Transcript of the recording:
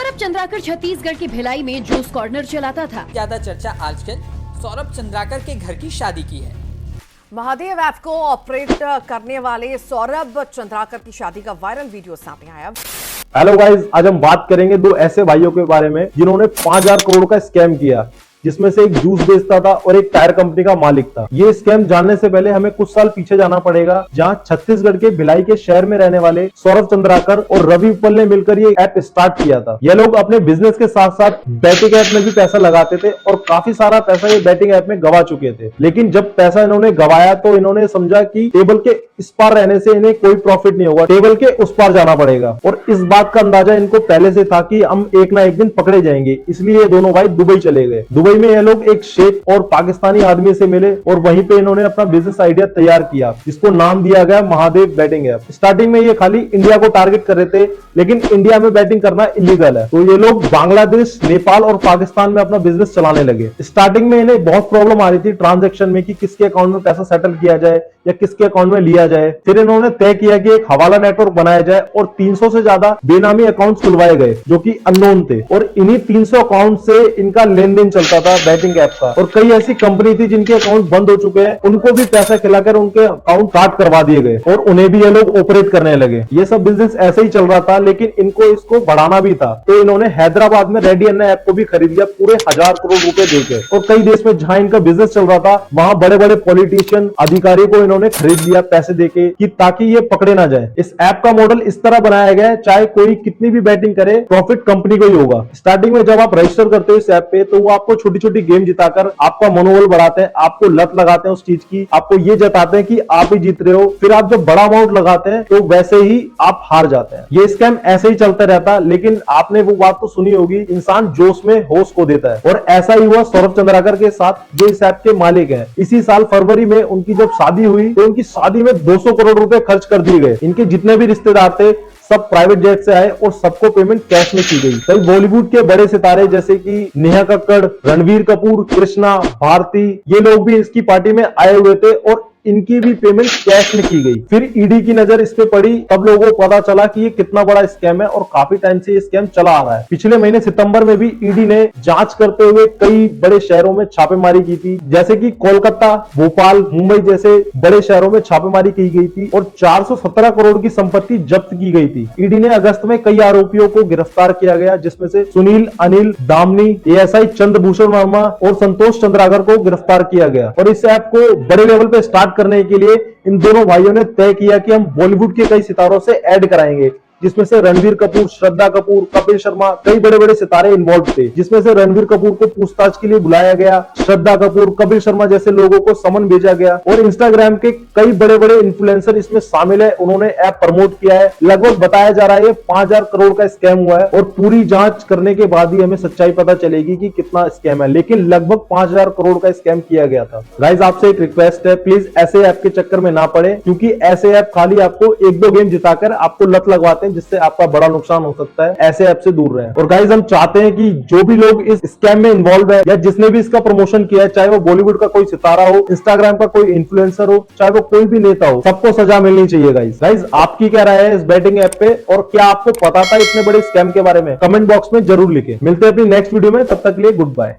सौरभ चंद्राकर छत्तीसगढ़ की भिलाई में juice corner चलाता था। ज्यादा चर्चा आजकल सौरभ चंद्राकर के घर की शादी की है। महादेव ऐप को ऑपरेट करने वाले सौरभ चंद्राकर की शादी का वायरल वीडियो सामने आया। हेलो गाइस, आज हम बात करेंगे दो ऐसे भाइयों के बारे में जिन्होंने 5,000 करोड़ का स्कैम किया, जिसमें से एक जूस बेचता था और एक टायर कंपनी का मालिक था। ये स्कैम जानने से पहले हमें कुछ साल पीछे जाना पड़ेगा, जहां छत्तीसगढ़ के भिलाई के शहर में रहने वाले सौरभ चंद्राकर और रवि उपल ने मिलकर ये ऐप स्टार्ट किया था। ये लोग अपने बिजनेस के साथ साथ बैटिंग ऐप में भी पैसा लगाते थे और काफी सारा पैसा ये बैटिंग ऐप में गवा चुके थे। लेकिन जब पैसा इन्होंने गवाया तो इन्होंने समझा कि टेबल के इस पार रहने से इन्हें कोई प्रॉफिट नहीं होगा, टेबल के उस पार जाना पड़ेगा। और इस बात का अंदाजा इनको पहले से था कि हम एक ना एक दिन पकड़े जाएंगे, इसलिए ये दोनों भाई दुबई चले गए। दुबई में ये लोग एक शेख और पाकिस्तानी आदमी से मिले और वहीं पे इन्होंने अपना बिजनेस आइडिया तैयार किया, जिसको नाम दिया गया महादेव बैटिंग ऐप। स्टार्टिंग में ये खाली इंडिया को टारगेट कर रहे थे, लेकिन इंडिया में बैटिंग करना इलीगल है, तो ये लोग बांग्लादेश, नेपाल और पाकिस्तान में अपना बिजनेस चलाने लगे। स्टार्टिंग में इन्हें बहुत प्रॉब्लम आ रही थी ट्रांजैक्शन में कि किसके अकाउंट में पैसा सेटल किया जाए या किसके अकाउंट में लिया जाए। फिर इन्होंने तय किया कि एक हवाला नेटवर्क बनाया जाए और 300 से ज्यादा बेनामी अकाउंट्स खुलवाए गए जो कि अननोन थे, और इन्हीं 300 अकाउंट से इनका लेन देन चलता था बैटिंग ऐप का। और कई ऐसी कंपनी थी जिनके अकाउंट बंद हो चुके हैं, उनको भी पैसा खिलाकर उनके अकाउंट काट करवा दिए गए और उन्हें भी ये लोग ऑपरेट करने लगे। ये सब बिजनेस ऐसे ही चल रहा था, लेकिन इनको इसको बढ़ाना भी था, तो इन्होंने हैदराबाद में रेडी अन्ना ऐप को भी खरीद लिया पूरे 1,000 करोड़ रुपए देकर। और कई देश में जहां इनका बिजनेस चल रहा था, वहां बड़े बड़े पॉलिटिशियन, अधिकारी को इन्होंने खरीद लिया पैसे देके कि ताकि ये पकड़े ना जाए। इस ऐप का मॉडल इस तरह बनाया गया है, चाहे कोई कितनी भी बैटिंग करे, प्रॉफिट कंपनी को ही होगा। स्टार्टिंग में जब आप रजिस्टर करते हो इस ऐप पे, तो वो आपको छोटी छोटी गेम जिताकर आपका मनोबल बढ़ाते हैं, आपको लत लगाते हैं उस चीज की, आपको ये जताते हैं कि आप ही जीत रहे हो। फिर आप जब बड़ा अमाउंट लगाते हैं तो वैसे ही आप हार जाते हैं। ये स्कैम ऐसे ही चलता रहता, लेकिन आपने वो बात तो सुनी होगी, इंसान जोश में होश खो देता है। और ऐसा ही हुआ सौरभ चंद्राकर के साथ, जो इस ऐप के मालिक हैं। इसी साल फरवरी में उनकी जब शादी हुई तो उनकी शादी में 200 करोड़ रुपए खर्च कर दिए गए। इनके जितने भी रिश्तेदार थे सब प्राइवेट जेट से आए और सबको पेमेंट कैश में की गई। कई बॉलीवुड के बड़े सितारे जैसे कि नेहा कक्कड़, रणवीर कपूर, कृष्णा, भारती, ये लोग भी इसकी पार्टी में आए हुए थे और इनकी भी पेमेंट कैश में की गई। फिर ईडी की नजर इस पे पड़ी, तब लोगों को पता चला कि ये कितना बड़ा स्कैम है और काफी टाइम से ये स्कैम चला आ रहा है। पिछले महीने सितंबर में भी ईडी ने जांच करते हुए कई बड़े शहरों में छापेमारी की थी, जैसे कि कोलकाता, भोपाल, मुंबई जैसे बड़े शहरों में छापेमारी की गई थी और 417 करोड़ की संपत्ति जब्त की गई थी। ईडी ने अगस्त में कई आरोपियों को गिरफ्तार किया गया, जिसमें से सुनील, अनिल, दामनी, एएसआई चंद्रभूषण वर्मा और संतोष चंद्राकर को गिरफ्तार किया गया। और इस ऐप को बड़े लेवल पे स्टार्ट करने के लिए इन दोनों भाइयों ने तय किया कि हम बॉलीवुड के कई सितारों से ऐड कराएंगे, जिसमें से रणवीर कपूर, श्रद्धा कपूर, कपिल शर्मा, कई बड़े बड़े सितारे इन्वॉल्व थे। जिसमें से रणवीर कपूर को पूछताछ के लिए बुलाया गया, श्रद्धा कपूर, कपिल शर्मा जैसे लोगों को समन भेजा गया और इंस्टाग्राम के कई बड़े बड़े इन्फ्लुएंसर इसमें शामिल है। उन्होंने ऐप प्रमोट किया है। लगभग बताया जा रहा है 5,000 करोड़ का स्कैम हुआ है और पूरी जांच करने के बाद ही हमें सच्चाई पता चलेगी कि कितना स्कैम है, लेकिन लगभग 5,000 करोड़ का स्कैम किया गया था। गाइस, आपसे एक रिक्वेस्ट है, प्लीज ऐसे ऐप के चक्कर में ना पड़े, क्योंकि ऐसे ऐप खाली आपको 1-2 गेम जिताकर आपको लत लगवाते, जिससे आपका बड़ा नुकसान हो सकता है। ऐसे ऐप से दूर रहें। और गाइस, हम चाहते हैं कि जो भी लोग इस स्कैम में इन्वॉल्व है या जिसने भी इसका प्रमोशन किया है, चाहे वो बॉलीवुड का कोई सितारा हो, इंस्टाग्राम का कोई इन्फ्लुएंसर हो, चाहे वो कोई भी नेता हो, सबको सजा मिलनी चाहिए। गाइस, आपकी क्या राय है इस बैटिंग ऐप पे, और क्या आपको पता था इतने बड़े स्कैम के बारे में? कमेंट बॉक्स में जरूर लिखें। मिलते हैं अपनी नेक्स्ट वीडियो में, तब तक के लिए गुड बाय।